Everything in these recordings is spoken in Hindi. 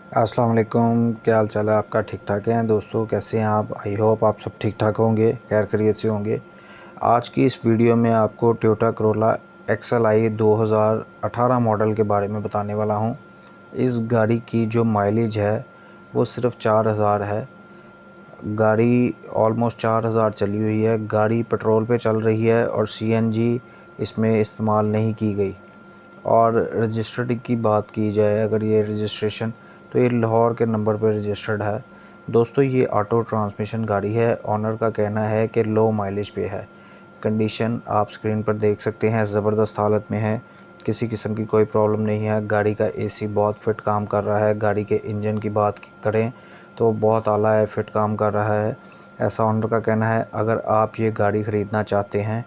अस्सलाम वालेकुम, क्या हाल चाल है आपका। ठीक ठाक हैं दोस्तों, कैसे हैं आप। आई होप आप सब ठीक ठाक होंगे, खैर खैरियत से होंगे। आज की इस वीडियो में आपको टोयोटा करोला XLI 2018 मॉडल के बारे में बताने वाला हूं। इस गाड़ी की जो माइलेज है वो सिर्फ 4000 है। गाड़ी ऑलमोस्ट 4000 चली हुई है। गाड़ी पेट्रोल पे चल रही है और CNG इसमें इस्तेमाल नहीं की गई। और रजिस्टर्ड की बात की जाए, अगर ये रजिस्ट्रेशन, तो ये लाहौर के नंबर पर रजिस्टर्ड है। दोस्तों ये ऑटो ट्रांसमिशन गाड़ी है। ऑनर का कहना है कि लो माइलेज पे है। कंडीशन आप स्क्रीन पर देख सकते हैं, ज़बरदस्त हालत में है, किसी किस्म की कोई प्रॉब्लम नहीं है। गाड़ी का AC बहुत फिट काम कर रहा है। गाड़ी के इंजन की बात करें तो बहुत आला है, फिट काम कर रहा है, ऐसा ऑनर का कहना है। अगर आप ये गाड़ी ख़रीदना चाहते हैं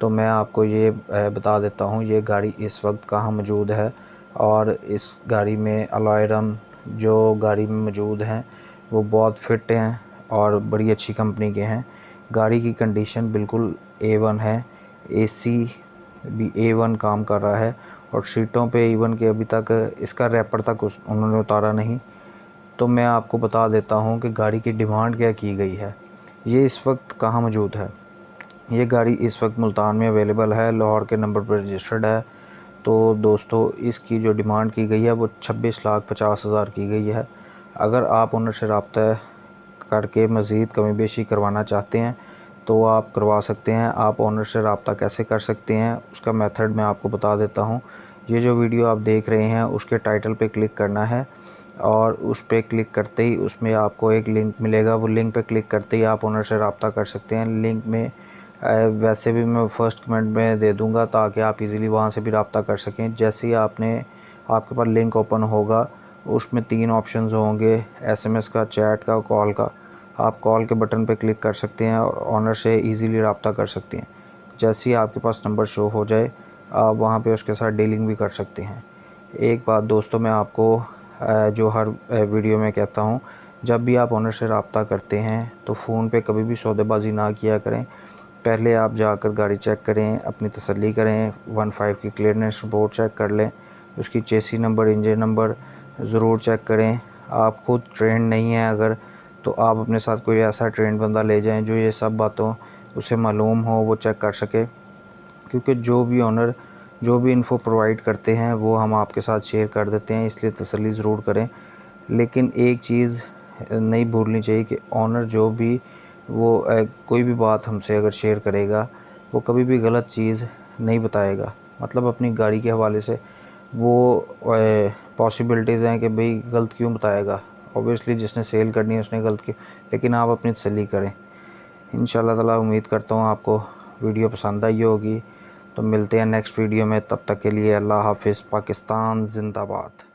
तो मैं आपको ये बता देता हूँ ये गाड़ी इस वक्त कहाँ मौजूद है। और इस गाड़ी में अलॉय रम जो गाड़ी में मौजूद हैं वो बहुत फिट हैं और बड़ी अच्छी कंपनी के हैं। गाड़ी की कंडीशन बिल्कुल A1 है। AC भी A1 काम कर रहा है और सीटों पे इवन के अभी तक इसका रैपर तक उन्होंने उतारा नहीं। तो मैं आपको बता देता हूँ कि गाड़ी की डिमांड क्या की गई है। ये इस वक्त कहाँ मौजूद है। ये गाड़ी इस वक्त मुल्तान में अवेलेबल है, लाहौर के नंबर पर रजिस्टर्ड है। तो दोस्तों इसकी जो डिमांड की गई है वो 26,50,000 की गई है। अगर आप ओनर से रब्ता करके मज़ीद कमी बेशी करवाना चाहते हैं तो आप करवा सकते हैं। आप ओनर से रब्ता कैसे कर सकते हैं उसका मेथड मैं आपको बता देता हूँ। ये जो वीडियो आप देख रहे हैं उसके टाइटल पे क्लिक करना है और उस पर क्लिक करते ही उसमें आपको एक लिंक मिलेगा। वो लिंक पे क्लिक करते ही आप ओनर से रब्ता कर सकते हैं। लिंक में वैसे भी मैं फ़र्स्ट कमेंट में दे दूंगा ताकि आप इजीली वहां से भी रब्ता कर सकें। जैसे ही आपके पास लिंक ओपन होगा उसमें 3 ऑप्शंस होंगे, SMS का, चैट का, कॉल का। आप कॉल के बटन पे क्लिक कर सकते हैं और ऑनर से इजीली रब्ता कर सकते हैं। जैसे ही आपके पास नंबर शो हो जाए आप वहाँ पे उसके साथ डीलिंग भी कर सकते हैं। एक बात दोस्तों मैं आपको जो हर वीडियो में कहता हूँ, जब भी आप ऑनर से रब्ता करते हैं तो फ़ोन पे कभी भी सौदेबाजी ना किया करें। पहले आप जाकर गाड़ी चेक करें, अपनी तसल्ली करें, 15 की क्लियरेंस रिपोर्ट चेक कर लें, उसकी चेसी नंबर, इंजन नंबर ज़रूर चेक करें। आप खुद ट्रेंड नहीं हैं अगर, तो आप अपने साथ कोई ऐसा ट्रेंड बंदा ले जाएं जो ये सब बातों उसे मालूम हो, वो चेक कर सके। क्योंकि जो भी ऑनर जो भी इन्फो प्रोवाइड करते हैं वो हम आपके साथ शेयर कर देते हैं, इसलिए तसल्ली ज़रूर करें। लेकिन एक चीज़ नहीं भूलनी चाहिए कि ऑनर जो भी वो कोई भी बात हमसे अगर शेयर करेगा वो कभी भी गलत चीज़ नहीं बताएगा। मतलब अपनी गाड़ी के हवाले से वो पॉसिबिलिटीज़ हैं कि भाई गलत क्यों बताएगा। ऑब्वियसली जिसने सेल करनी है उसने गलत क्यों, लेकिन आप अपनी तसल्ली करें। इंशाल्लाह ताला उम्मीद करता हूँ आपको वीडियो पसंद आई होगी। तो मिलते हैं नेक्स्ट वीडियो में, तब तक के लिए अल्लाह हाफ़िज़। पाकिस्तान ज़िंदाबाद।